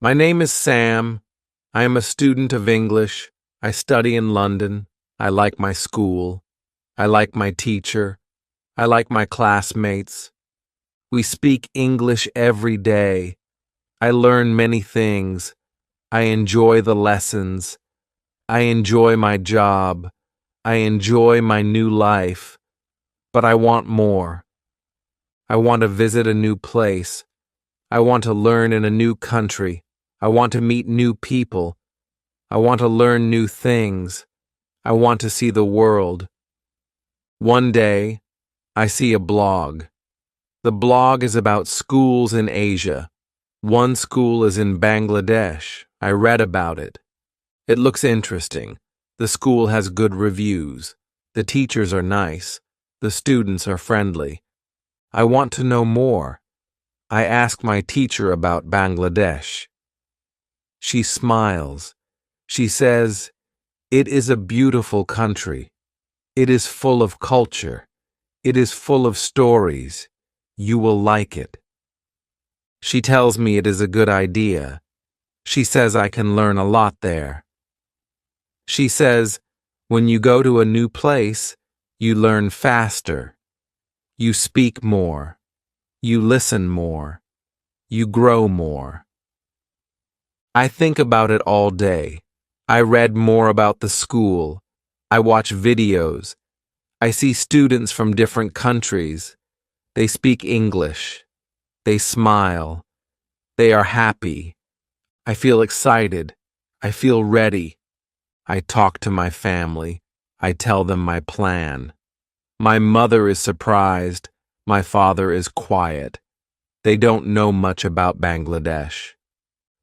My name is Sam. I am a student of English. I study in London. I like my school. I like my teacher. I like my classmates. We speak English every day. I learn many things. I enjoy the lessons. I enjoy my job. I enjoy my new life. But I want more. I want to visit a new place. I want to learn in a new country. I want to meet new people. I want to learn new things. I want to see the world. One day, I see a blog. The blog is about schools in Asia. One school is in Bangladesh. I read about it. It looks interesting. The school has good reviews. The teachers are nice. The students are friendly. I want to know more. I ask my teacher about Bangladesh. She smiles. She says, "It is a beautiful country. It is full of culture. It is full of stories. You will like it." She tells me it is a good idea. She says I can learn a lot there. She says, when you go to a new place, you learn faster. You speak more. You listen more. You grow more. I think about it all day. I read more about the school. I watch videos. I see students from different countries. They speak English. They smile. They are happy. I feel excited. I feel ready. I talk to my family. I tell them my plan. My mother is surprised. My father is quiet. They don't know much about Bangladesh.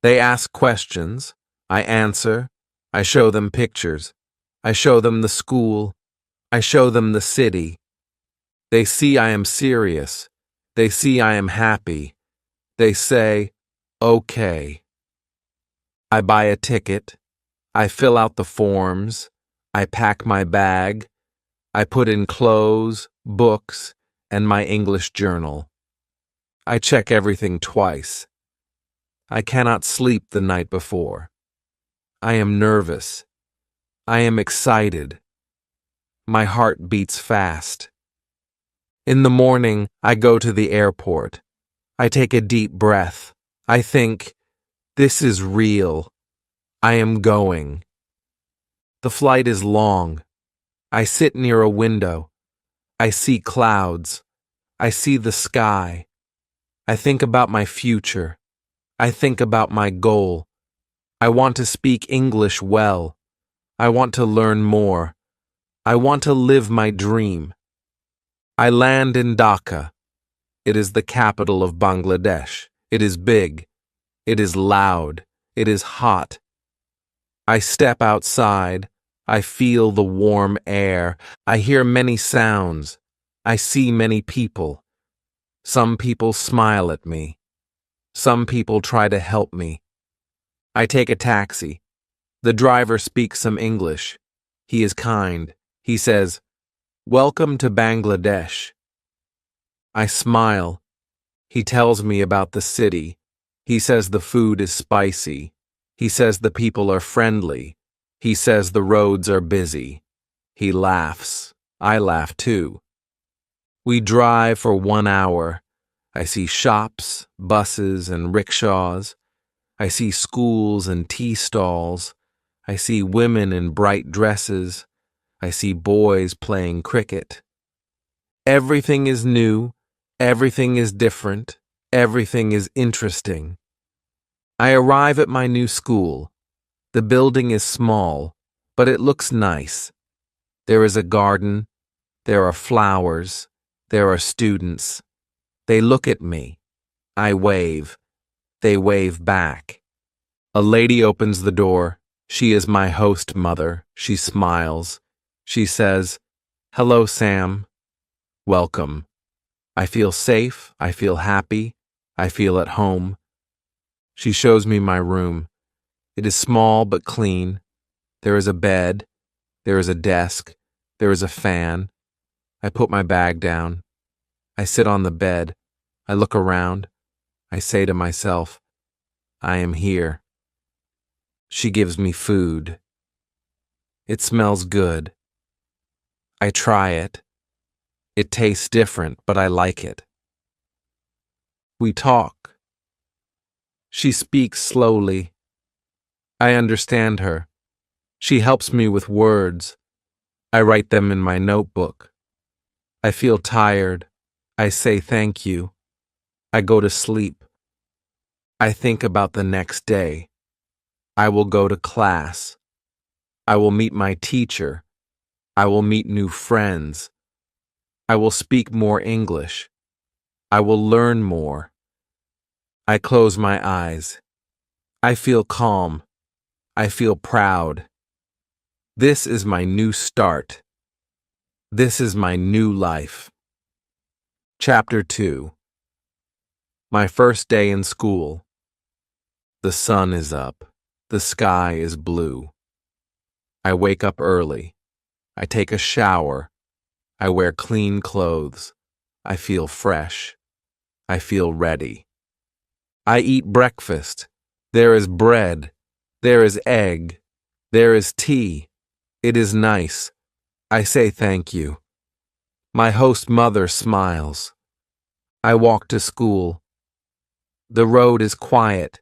They ask questions. I answer. I show them pictures. I show them the school. I show them the city. They see I am serious. They see I am happy. They say, "Okay." I buy a ticket. I fill out the forms. I pack my bag. I put in clothes, books, and my English journal. I check everything twice. I cannot sleep the night before. I am nervous. I am excited. My heart beats fast. In the morning, I go to the airport. I take a deep breath. I think, this is real. I am going. The flight is long. I sit near a window. I see clouds. I see the sky. I think about my future. I think about my goal. I want to speak English well. I want to learn more. I want to live my dream. I land in Dhaka. It is the capital of Bangladesh. It is big. It is loud. It is hot. I step outside. I feel the warm air. I hear many sounds. I see many people. Some people smile at me. Some people try to help me. I take a taxi. The driver speaks some English. He is kind. He says, "Welcome to Bangladesh." I smile. He tells me about the city. He says the food is spicy. He says the people are friendly. He says the roads are busy. He laughs. I laugh too. We drive for 1 hour. I see shops, buses, and rickshaws. I see schools and tea stalls. I see women in bright dresses. I see boys playing cricket. Everything is new. Everything is different. Everything is interesting. I arrive at my new school. The building is small, but it looks nice. There is a garden. There are flowers. There are students. They look at me. I wave. They wave back. A lady opens the door. She is my host mother. She smiles. She says, "Hello, Sam. Welcome." I feel safe. I feel happy. I feel at home. She shows me my room. It is small but clean. There is a bed. There is a desk. There is a fan. I put my bag down. I sit on the bed. I look around. I say to myself, I am here. She gives me food. It smells good. I try it. It tastes different, but I like it. We talk. She speaks slowly. I understand her. She helps me with words. I write them in my notebook. I feel tired. I say thank you. I go to sleep. I think about the next day. I will go to class. I will meet my teacher. I will meet new friends. I will speak more English. I will learn more. I close my eyes. I feel calm. I feel proud. This is my new start. This is my new life. Chapter 2. My first day in school. The sun is up. The sky is blue. I wake up early. I take a shower. I wear clean clothes. I feel fresh. I feel ready. I eat breakfast. There is bread. There is egg. There is tea. It is nice. I say thank you. My host mother smiles. I walk to school. The road is quiet.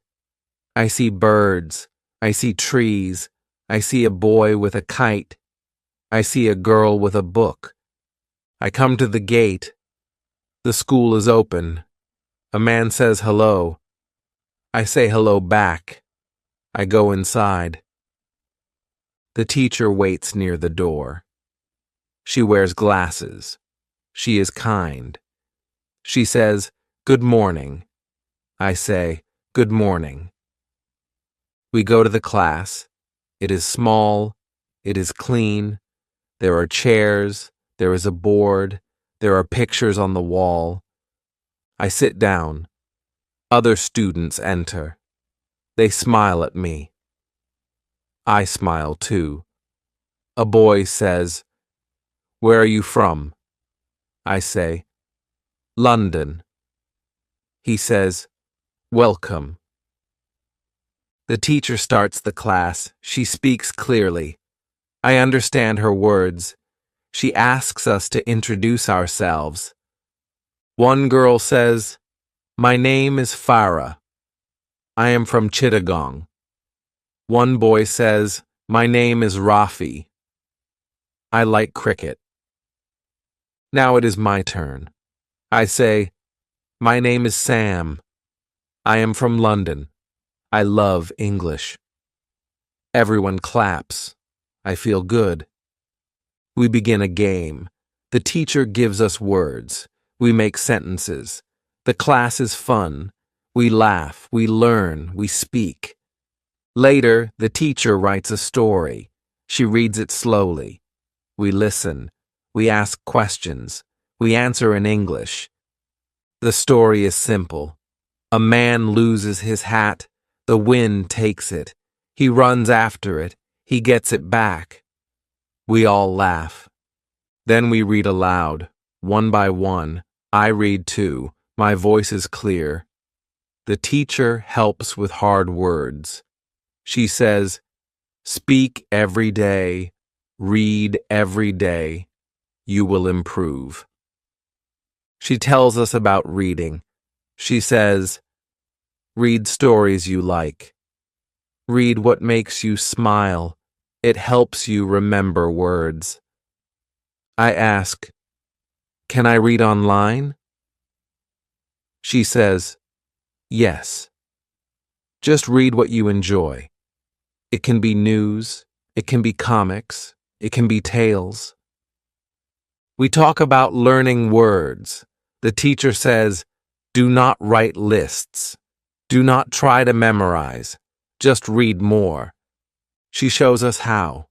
I see birds. I see trees. I see a boy with a kite. I see a girl with a book. I come to the gate. The school is open. A man says hello. I say hello back. I go inside. The teacher waits near the door. She wears glasses. She is kind. She says, "Good morning." I say, "Good morning." We go to the class. It is small. It is clean. There are chairs. There is a board. There are pictures on the wall. I sit down. Other students enter. They smile at me. I smile too. A boy says, "Where are you from?" I say, "London." He says, "Welcome." The teacher starts the class. She speaks clearly. I understand her words. She asks us to introduce ourselves. One girl says, "My name is Farah. I am from Chittagong." One boy says, "My name is Rafi. I like cricket." Now it is my turn. I say, "My name is Sam. I am from London. I love English." Everyone claps. I feel good. We begin a game. The teacher gives us words. We make sentences. The class is fun. We laugh, we learn, we speak. Later, the teacher writes a story. She reads it slowly. We listen. We ask questions. We answer in English. The story is simple. A man loses his hat. The wind takes it. He runs after it. He gets it back. We all laugh. Then we read aloud, one by one. I read too. My voice is clear. The teacher helps with hard words. She says, "Speak every day. Read every day. You will improve." She tells us about reading. She says, "Read stories you like. Read what makes you smile. It helps you remember words." I ask, "Can I read online?" She says, "Yes. Just read what you enjoy. It can be news. It can be comics. It can be tales." We talk about learning words. The teacher says, "Do not write lists. Do not try to memorize. Just read more." She shows us how.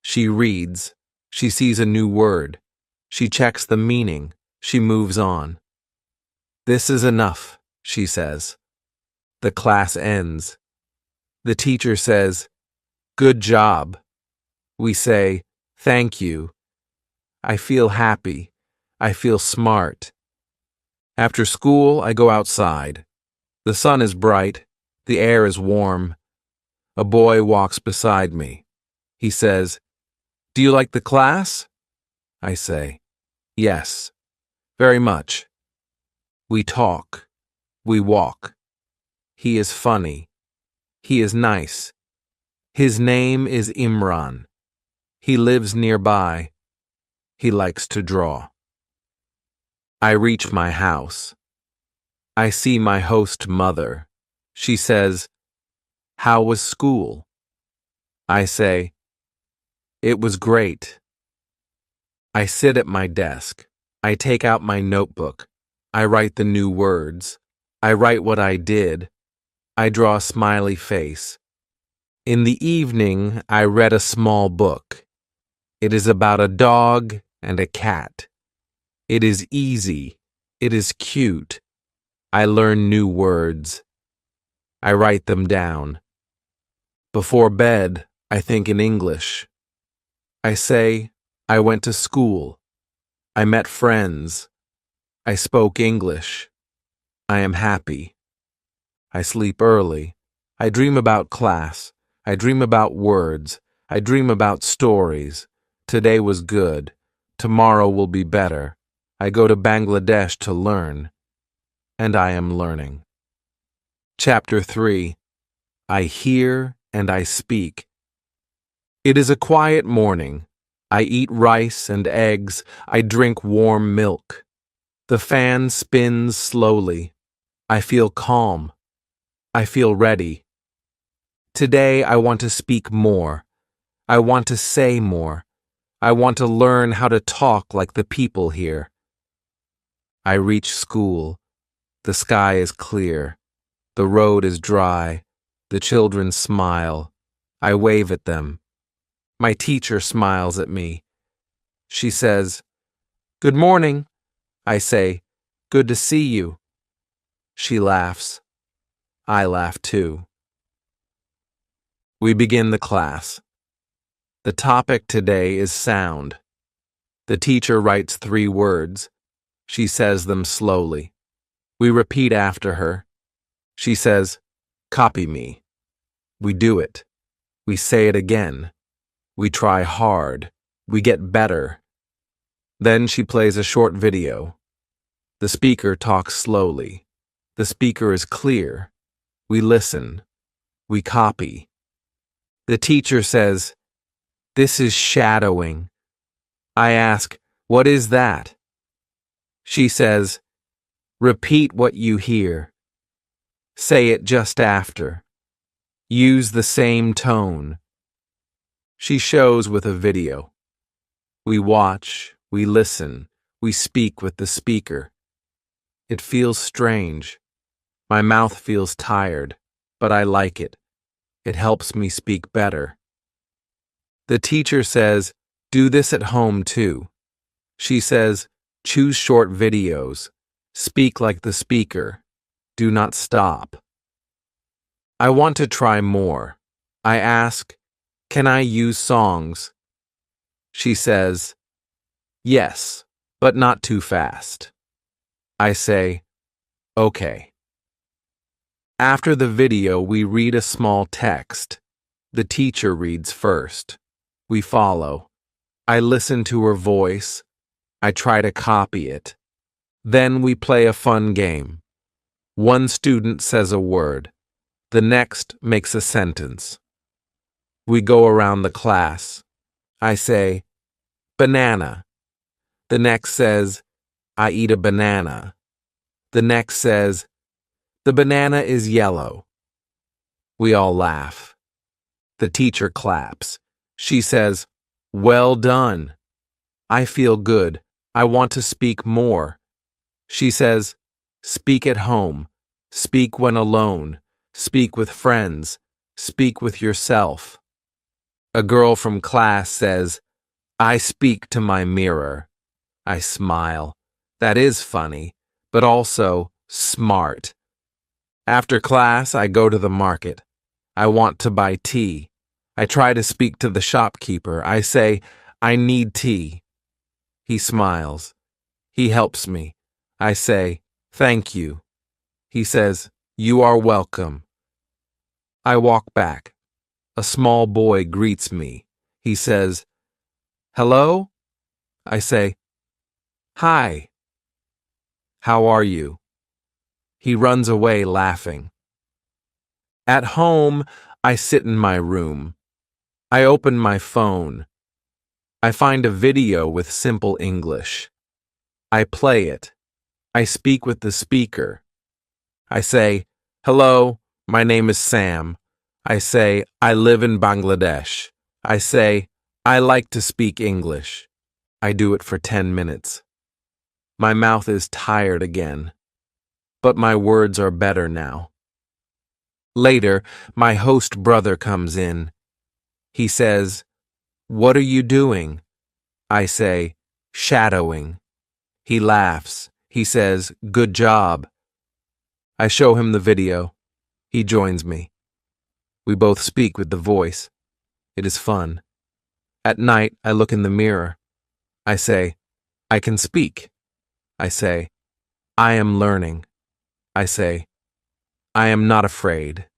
She reads. She sees a new word. She checks the meaning. She moves on. "This is enough," she says. The class ends. The teacher says, "Good job." We say, "Thank you." I feel happy. I feel smart. After school, I go outside. The sun is bright. The air is warm. A boy walks beside me. He says, "Do you like the class?" I say, "Yes, very much." We talk. We walk. He is funny. He is nice. His name is Imran. He lives nearby. He likes to draw. I reach my house. I see my host mother. She says, "How was school?" I say, "It was great." I sit at my desk. I take out my notebook. I write the new words. I write what I did. I draw a smiley face. In the evening, I read a small book. It is about a dog and a cat. It is easy. It is cute. I learn new words. I write them down. Before bed, I think in English. I say, I went to school. I met friends. I spoke English. I am happy. I sleep early. I dream about class. I dream about words. I dream about stories. Today was good. Tomorrow will be better. I go to Bangladesh to learn. And I am learning. Chapter 3. I hear and I speak. It is a quiet morning. I eat rice and eggs. I drink warm milk. The fan spins slowly. I feel calm. I feel ready. Today I want to speak more. I want to say more. I want to learn how to talk like the people here. I reach school. The sky is clear. The road is dry. The children smile. I wave at them. My teacher smiles at me. She says, "Good morning." I say, "Good to see you." She laughs. I laugh too. We begin the class. The topic today is sound. The teacher writes 3 words. She says them slowly. We repeat after her. She says, "Copy me." We do it. We say it again. We try hard. We get better. Then she plays a short video. The speaker talks slowly. The speaker is clear. We listen. We copy. The teacher says, "This is shadowing." I ask, "What is that?" She says, "Repeat what you hear. Say it just after. Use the same tone." She shows with a video. We watch, we listen, we speak with the speaker. It feels strange. My mouth feels tired, but I like it. It helps me speak better. The teacher says, "Do this at home too." She says, "Choose short videos. Speak like the speaker. Do not stop." I want to try more. I ask, "Can I use songs?" She says, "Yes, but not too fast." I say, "Okay." After the video, we read a small text. The teacher reads first. We follow. I listen to her voice. I try to copy it. Then we play a fun game. One student says a word. The next makes a sentence. We go around the class. I say, "Banana." The next says, "I eat a banana." The next says, "The banana is yellow." We all laugh. The teacher claps. She says, "Well done." I feel good. I want to speak more. She says, "Speak at home. Speak when alone. Speak with friends. Speak with yourself." A girl from class says, "I speak to my mirror." I smile. That is funny, but also smart. After class, I go to the market. I want to buy tea. I try to speak to the shopkeeper. I say, "I need tea." He smiles. He helps me. I say, "Thank you." He says, "You are welcome." I walk back. A small boy greets me. He says, "Hello?" I say, "Hi. How are you?" He runs away laughing. At home, I sit in my room. I open my phone. I find a video with simple English. I play it. I speak with the speaker. I say, "Hello, my name is Sam." I say, "I live in Bangladesh." I say, "I like to speak English." I do it for 10 minutes. My mouth is tired again, but my words are better now. Later, my host brother comes in. He says, "What are you doing?" I say, "Shadowing." He laughs. He says, "Good job." I show him the video. He joins me. We both speak with the voice. It is fun. At night, I look in the mirror. I say, "I can speak." I say, "I am learning." I say, "I am not afraid."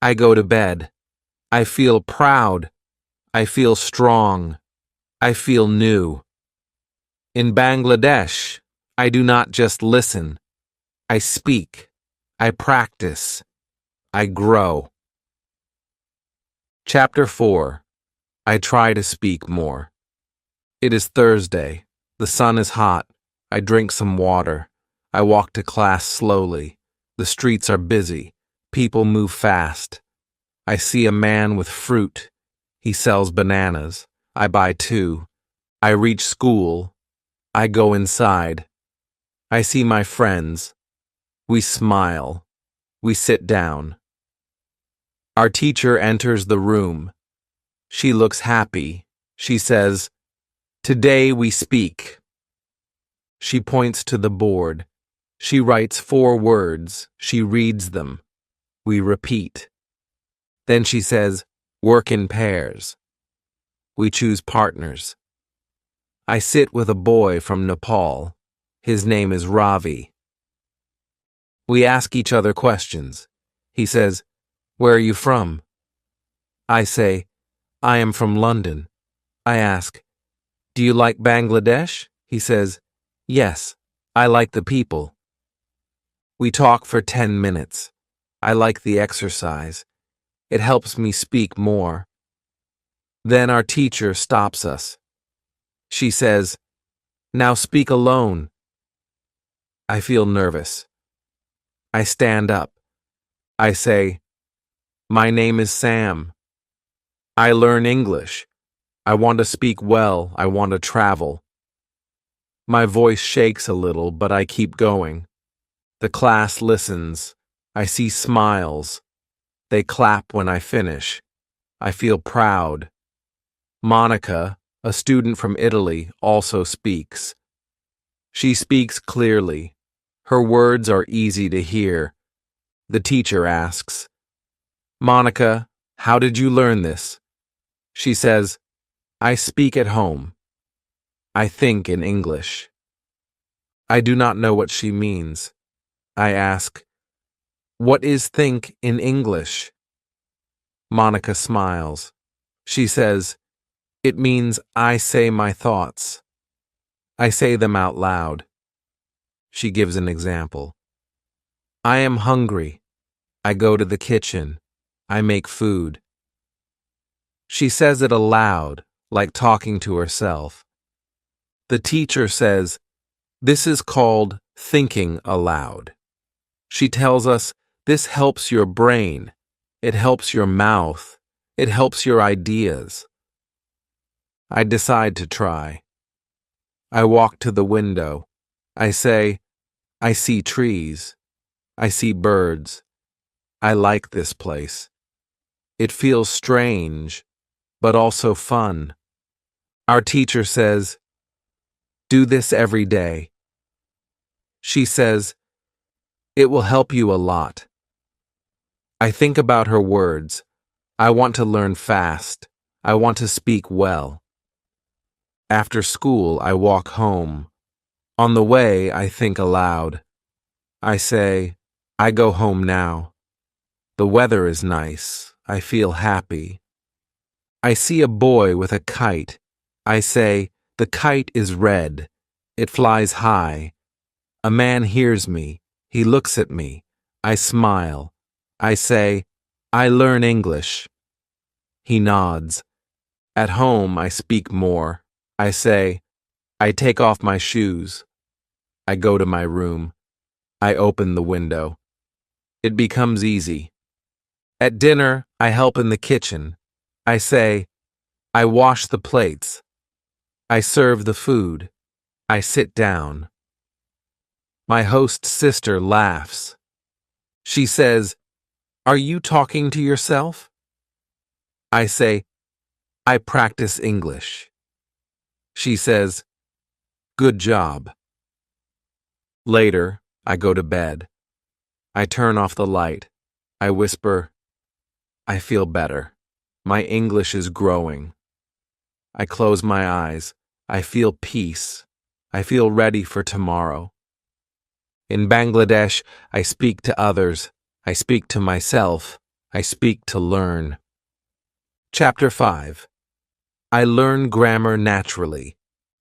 I go to bed. I feel proud. I feel strong. I feel new. In Bangladesh, I do not just listen. I speak. I practice. I grow. Chapter 4. I try to speak more. It is Thursday. The sun is hot. I drink some water. I walk to class slowly. The streets are busy. People move fast. I see a man with fruit. He sells bananas. I buy 2. I reach school. I go inside. I see my friends. We smile. We sit down. Our teacher enters the room. She looks happy. She says, "Today we speak." She points to the board. She writes 4 words. She reads them. We repeat. Then she says, "Work in pairs." We choose partners. I sit with a boy from Nepal. His name is Ravi. We ask each other questions. He says, "Where are you from?" I say, "I am from London." I ask, "Do you like Bangladesh?" He says, "Yes, I like the people." We talk for 10 minutes. I like the exercise. It helps me speak more. Then our teacher stops us. She says, "Now speak alone." I feel nervous. I stand up. I say, "My name is Sam. I learn English. I want to speak well. I want to travel." My voice shakes a little, but I keep going. The class listens. I see smiles. They clap when I finish. I feel proud. Monica, a student from Italy, also speaks. She speaks clearly. Her words are easy to hear. The teacher asks, "Monica, how did you learn this?" She says, "I speak at home. I think in English." I do not know what she means. I ask, "What is think in English?" Monica smiles. She says, "It means I say my thoughts. I say them out loud." She gives an example. "I am hungry. I go to the kitchen. I make food." She says it aloud, like talking to herself. The teacher says, "This is called thinking aloud." She tells us, "This helps your brain. It helps your mouth. It helps your ideas." I decide to try. I walk to the window. I say, "I see trees. I see birds. I like this place. It feels strange, but also fun." Our teacher says, "Do this every day." She says, "It will help you a lot." I think about her words. I want to learn fast. I want to speak well. After school, I walk home. On the way, I think aloud. I say, "I go home now." The weather is nice. I feel happy. I see a boy with a kite. I say, the kite is red. It flies high. A man hears me. He looks at me. I smile. I say, I learn English. He nods. At home, I speak more. I say, I take off my shoes. I go to my room. I open the window. It becomes easy. At dinner, I help in the kitchen. I say, I wash the plates. I serve the food. I sit down. My host's sister laughs. She says, Are you talking to yourself? I say, I practice English. She says, Good job. Later, I go to bed. I turn off the light. I whisper, I feel better. My English is growing. I close my eyes. I feel peace. I feel ready for tomorrow. In Bangladesh, I speak to others. I speak to myself. I speak to learn. Chapter 5. I learn grammar naturally.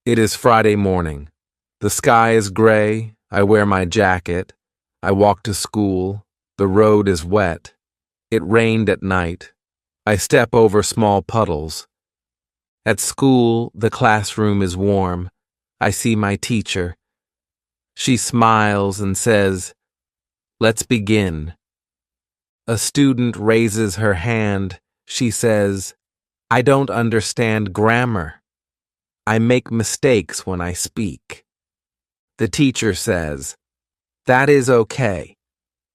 It is Friday morning. The sky is gray. I wear my jacket. I walk to school. The road is wet. It rained at night. I step over small puddles. At school, the classroom is warm. I see my teacher. She smiles and says, Let's begin. A student raises her hand. She says, I don't understand grammar. I make mistakes when I speak. The teacher says, That is okay.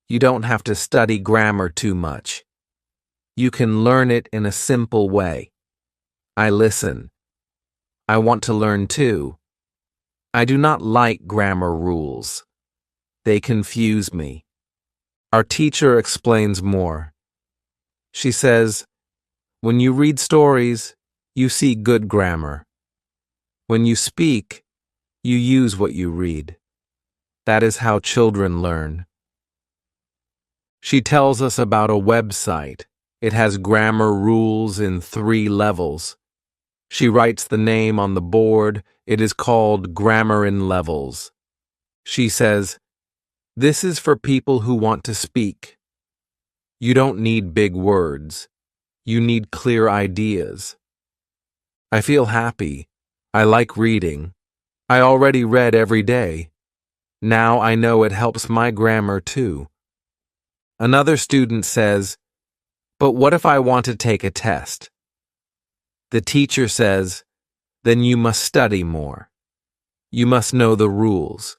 You don't have to study grammar too much. You can learn it in a simple way. I listen. I want to learn too. I do not like grammar rules. They confuse me. Our teacher explains more. She says, When you read stories, you see good grammar. When you speak, you use what you read. That is how children learn. She tells us about a website. It has grammar rules in 3 levels. She writes the name on the board. It is called Grammar in Levels. She says, This is for people who want to speak. You don't need big words. You need clear ideas. I feel happy. I like reading. I already read every day. Now I know it helps my grammar too. Another student says, But what if I want to take a test? The teacher says, Then you must study more. You must know the rules.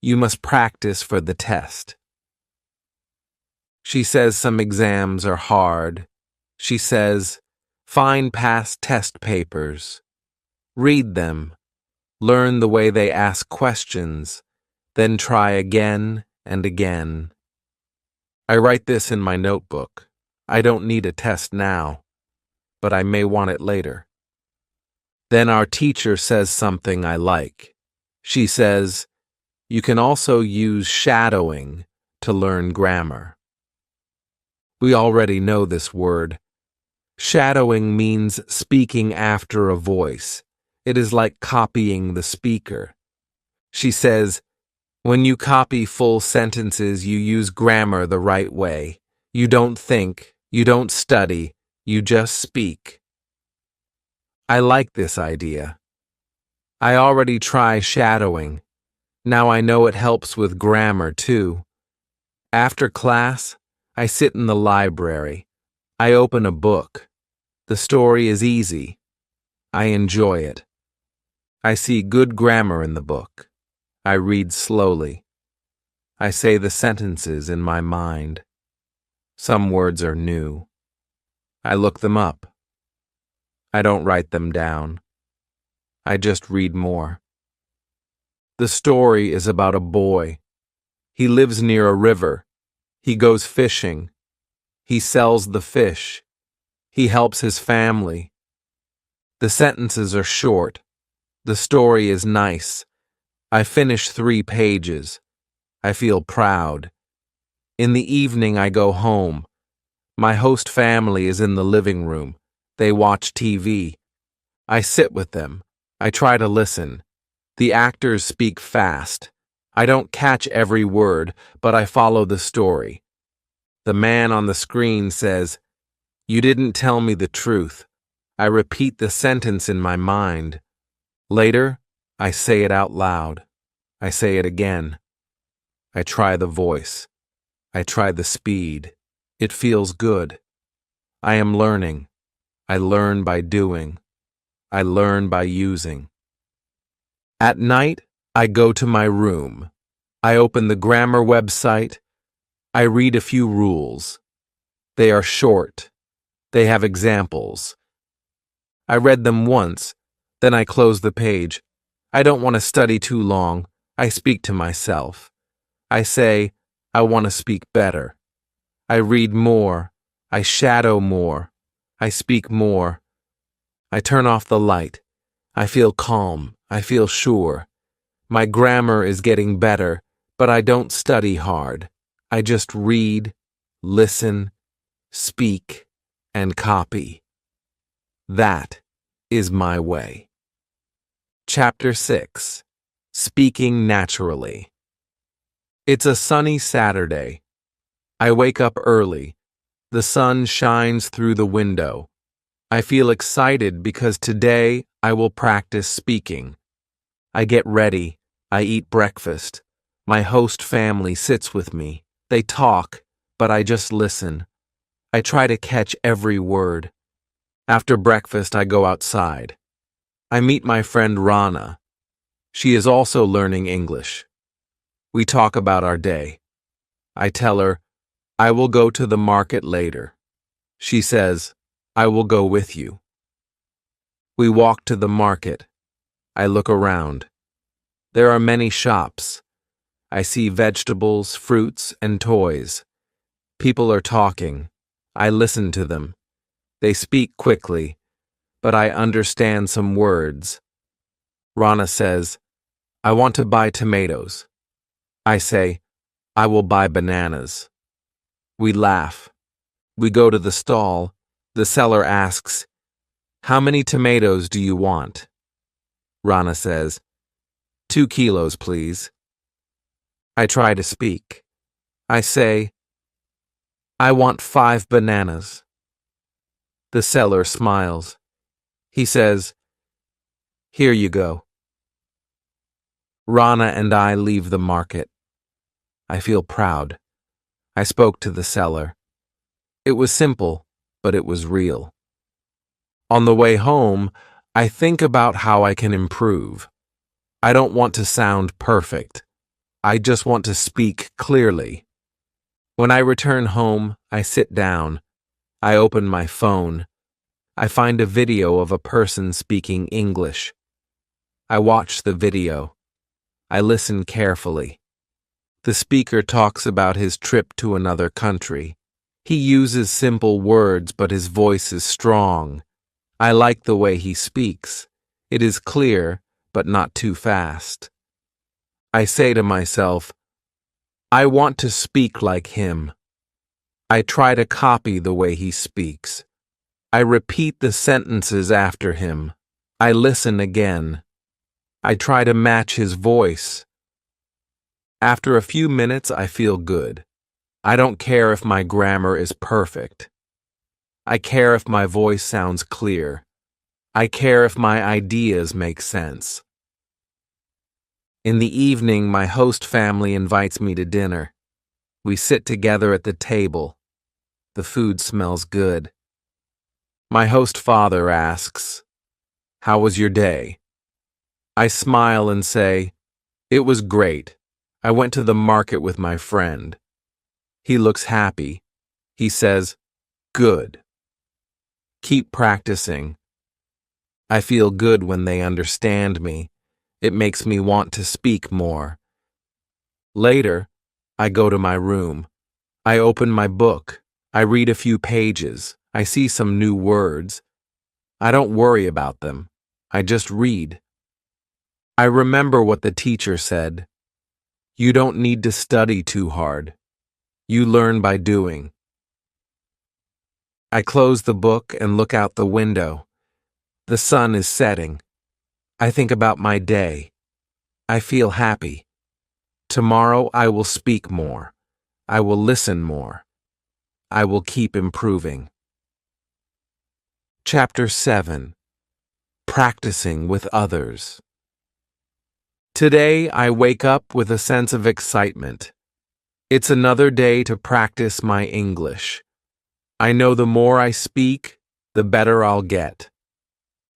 You must practice for the test. She says some exams are hard. She says, Find past test papers. Read them. Learn the way they ask questions. Then try again and again. I write this in my notebook. I don't need a test now, but I may want it later. Then our teacher says something I like. She says, You can also use shadowing to learn grammar. We already know this word. Shadowing means speaking after a voice. It is like copying the speaker. She says, When you copy full sentences, you use grammar the right way. You don't think, you don't study, you just speak. I like this idea. I already try shadowing. Now I know it helps with grammar too. After class, I sit in the library. I open a book. The story is easy. I enjoy it. I see good grammar in the book. I read slowly. I say the sentences in my mind. Some words are new. I look them up. I don't write them down. I just read more. The story is about a boy. He lives near a river. He goes fishing. He sells the fish. He helps his family. The sentences are short. The story is nice. I finish 3 pages. I feel proud. In the evening I go home. My host family is in the living room. They watch TV. I sit with them. I try to listen. The actors speak fast. I don't catch every word, but I follow the story. The man on the screen says, "You didn't tell me the truth." I repeat the sentence in my mind. Later, I say it out loud. I say it again. I try the voice. I try the speed. It feels good. I am learning. I learn by doing. I learn by using. At night, I go to my room. I open the grammar website. I read a few rules. They are short. They have examples. I read them once, then I close the page. I don't want to study too long. I speak to myself. I say, I want to speak better. I read more. I shadow more. I speak more. I turn off the light. I feel calm. I feel sure. My grammar is getting better, but I don't study hard. I just read, listen, speak, and copy. That is my way. Chapter 6. Speaking Naturally. It's a sunny Saturday. I wake up early. The sun shines through the window. I feel excited because today I will practice speaking. I get ready. I eat breakfast. My host family sits with me. They talk, but I just listen. I try to catch every word. After breakfast, I go outside. I meet my friend Rana. She is also learning English. We talk about our day. I tell her, I will go to the market later. She says, I will go with you. We walk to the market. I look around. There are many shops. I see vegetables, fruits, and toys. People are talking. I listen to them. They speak quickly, but I understand some words. Rana says, I want to buy tomatoes. I say, I will buy bananas. We laugh. We go to the stall. The seller asks, How many tomatoes do you want? Rana says, 2 kilos, please. I try to speak. I say, I want 5 bananas. The seller smiles. He says, Here you go. Rana and I leave the market. I feel proud. I spoke to the seller. It was simple, but it was real. On the way home, I think about how I can improve. I don't want to sound perfect. I just want to speak clearly. When I return home, I sit down. I open my phone. I find a video of a person speaking English. I watch the video. I listen carefully. The speaker talks about his trip to another country. He uses simple words, but his voice is strong. I like the way he speaks. It is clear, but not too fast. I say to myself, I want to speak like him. I try to copy the way he speaks. I repeat the sentences after him. I listen again. I try to match his voice. After a few minutes, I feel good. I don't care if my grammar is perfect. I care if my voice sounds clear. I care if my ideas make sense. In the evening, my host family invites me to dinner. We sit together at the table. The food smells good. My host father asks, How was your day? I smile and say, It was great. I went to the market with my friend. He looks happy. He says, Good. Keep practicing. I feel good when they understand me. It makes me want to speak more. Later, I go to my room. I open my book. I read a few pages. I see some new words. I don't worry about them. I just read. I remember what the teacher said. You don't need to study too hard. You learn by doing. I close the book and look out the window. The sun is setting. I think about my day. I feel happy. Tomorrow I will speak more. I will listen more. I will keep improving. Chapter 7. Practicing with others. Today I wake up with a sense of excitement. It's another day to practice my English. I know the more I speak, the better I'll get.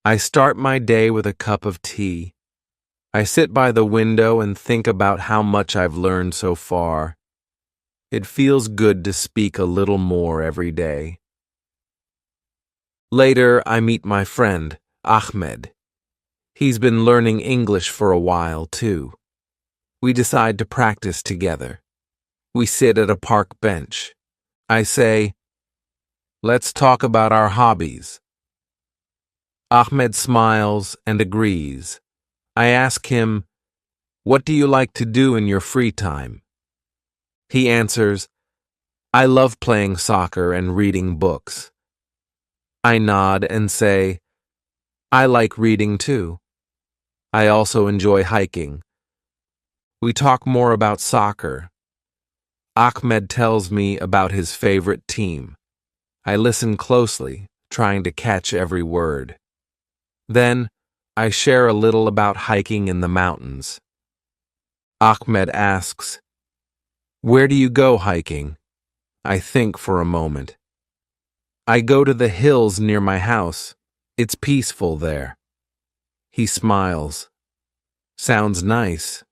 I start my day with a cup of tea. I sit by the window and think about how much I've learned so far. It feels good to speak a little more every day. Later, I meet my friend, Ahmed. He's been learning English for a while, too. We decide to practice together. We sit at a park bench. I say, "Let's talk about our hobbies." Ahmed smiles and agrees. I ask him, "What do you like to do in your free time?" He answers, "I love playing soccer and reading books." I nod and say, "I like reading too. I also enjoy hiking." We talk more about soccer. Ahmed tells me about his favorite team. I listen closely, trying to catch every word. Then, I share a little about hiking in the mountains. Ahmed asks, "Where do you go hiking?" I think for a moment. "I go to the hills near my house. It's peaceful there." He smiles. Sounds nice.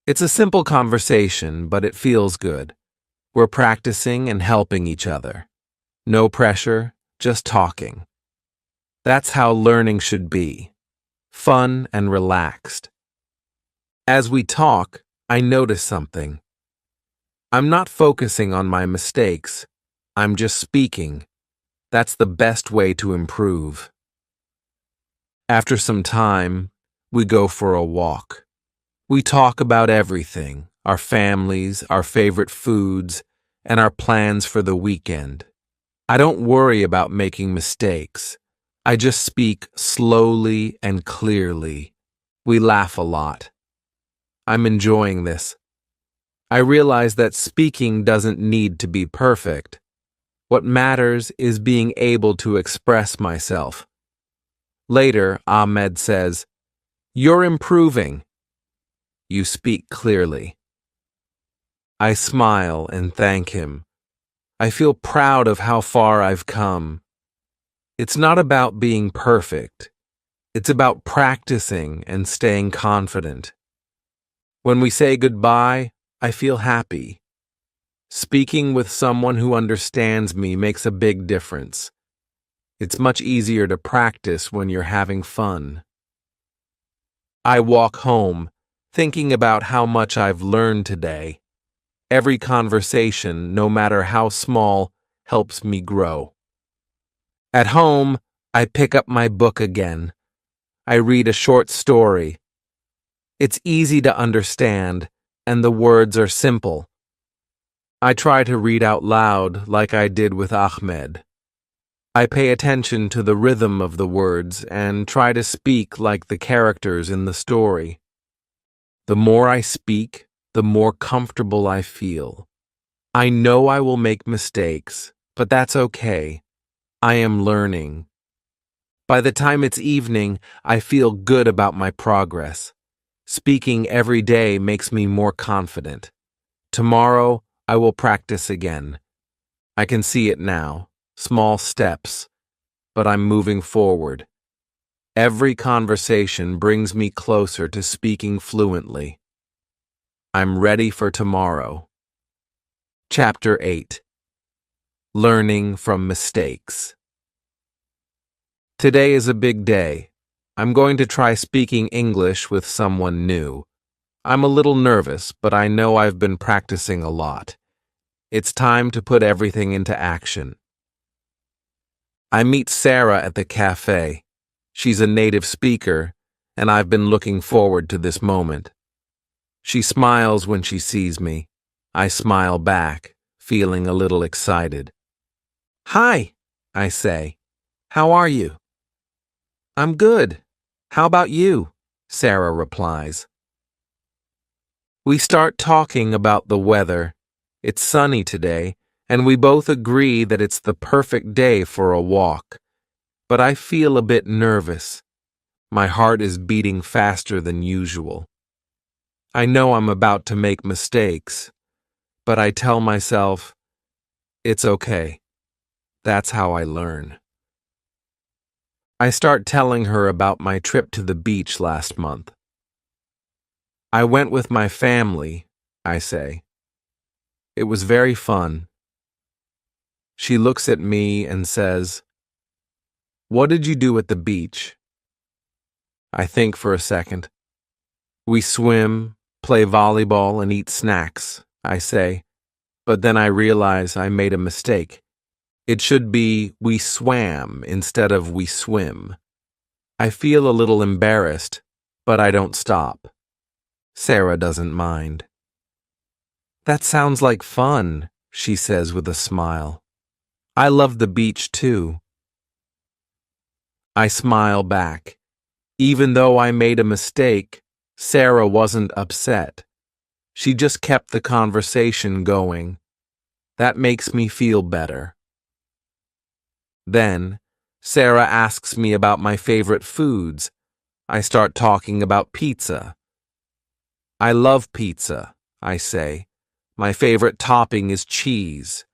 It's a simple conversation, but it feels good. We're practicing and helping each other. No pressure, just talking. That's how learning should be. Fun and relaxed. As we talk, I notice something. I'm not focusing on my mistakes. I'm just speaking. That's the best way to improve. After some time, we go for a walk. We talk about everything, our families, our favorite foods, and our plans for the weekend. I don't worry about making mistakes. I just speak slowly and clearly. We laugh a lot. I'm enjoying this. I realize that speaking doesn't need to be perfect. What matters is being able to express myself. Later, Ahmed says, "You're improving. You speak clearly." I smile and thank him. I feel proud of how far I've come. It's not about being perfect. It's about practicing and staying confident. When we say goodbye, I feel happy. Speaking with someone who understands me makes a big difference. It's much easier to practice when you're having fun. I walk home, thinking about how much I've learned today. Every conversation, no matter how small, helps me grow. At home, I pick up my book again. I read a short story. It's easy to understand, and the words are simple. I try to read out loud like I did with Ahmed. I pay attention to the rhythm of the words and try to speak like the characters in the story. The more I speak, the more comfortable I feel. I know I will make mistakes, but that's okay. I am learning. By the time it's evening, I feel good about my progress. Speaking every day makes me more confident. Tomorrow, I will practice again. I can see it now, small steps, but I'm moving forward. Every conversation brings me closer to speaking fluently. I'm ready for tomorrow. Chapter 8. Learning from mistakes. Today is a big day. I'm going to try speaking English with someone new. I'm a little nervous, but I know I've been practicing a lot. It's time to put everything into action. I meet Sarah at the cafe. She's a native speaker, and I've been looking forward to this moment. She smiles when she sees me. I smile back, feeling a little excited. "Hi," I say. How are you? I'm good. How about you? Sarah replies. We start talking about the weather. It's sunny today, and we both agree that it's the perfect day for a walk. But I feel a bit nervous. My heart is beating faster than usual. I know I'm about to make mistakes, but I tell myself, it's okay. That's how I learn. I start telling her about my trip to the beach last month. I went with my family, I say. It was very fun. She looks at me and says, What did you do at the beach? I think for a second. We swim, play volleyball, and eat snacks, I say, but then I realize I made a mistake. It should be we swam instead of we swim. I feel a little embarrassed, but I don't stop. Sarah doesn't mind. That sounds like fun, she says with a smile. I love the beach too. I smile back. Even though I made a mistake, Sarah wasn't upset. She just kept the conversation going. That makes me feel better. Then, Sarah asks me about my favorite foods. I start talking about pizza. I love pizza, I say. My favorite topping is cheese.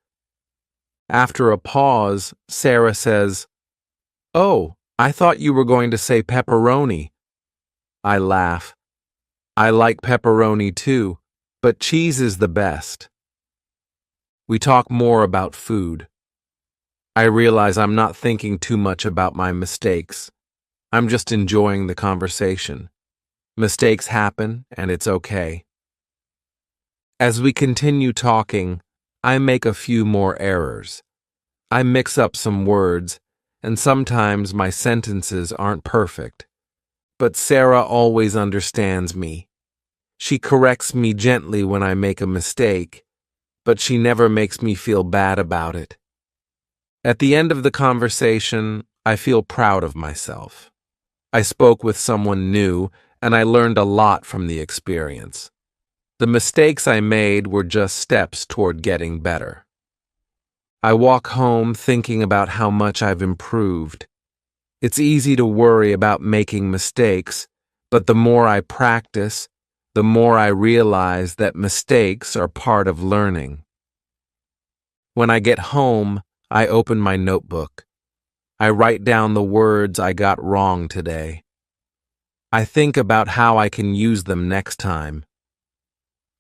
After a pause, Sarah says, Oh, I thought you were going to say pepperoni. I laugh. I like pepperoni too, but cheese is the best. We talk more about food. I realize I'm not thinking too much about my mistakes. I'm just enjoying the conversation. Mistakes happen, and it's okay. As we continue talking, I make a few more errors. I mix up some words, and sometimes my sentences aren't perfect. But Sarah always understands me. She corrects me gently when I make a mistake, but she never makes me feel bad about it. At the end of the conversation, I feel proud of myself. I spoke with someone new, and I learned a lot from the experience. The mistakes I made were just steps toward getting better. I walk home thinking about how much I've improved. It's easy to worry about making mistakes, but the more I practice, the more I realize that mistakes are part of learning. When I get home, I open my notebook. I write down the words I got wrong today. I think about how I can use them next time.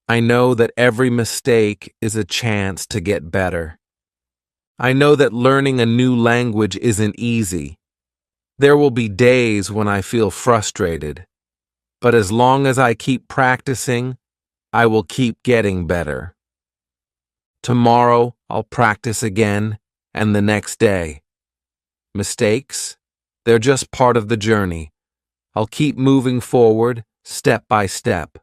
I know that every mistake is a chance to get better. I know that learning a new language isn't easy. There will be days when I feel frustrated, but as long as I keep practicing, I will keep getting better. Tomorrow, I'll practice again, and the next day. Mistakes? They're just part of the journey. I'll keep moving forward, step by step.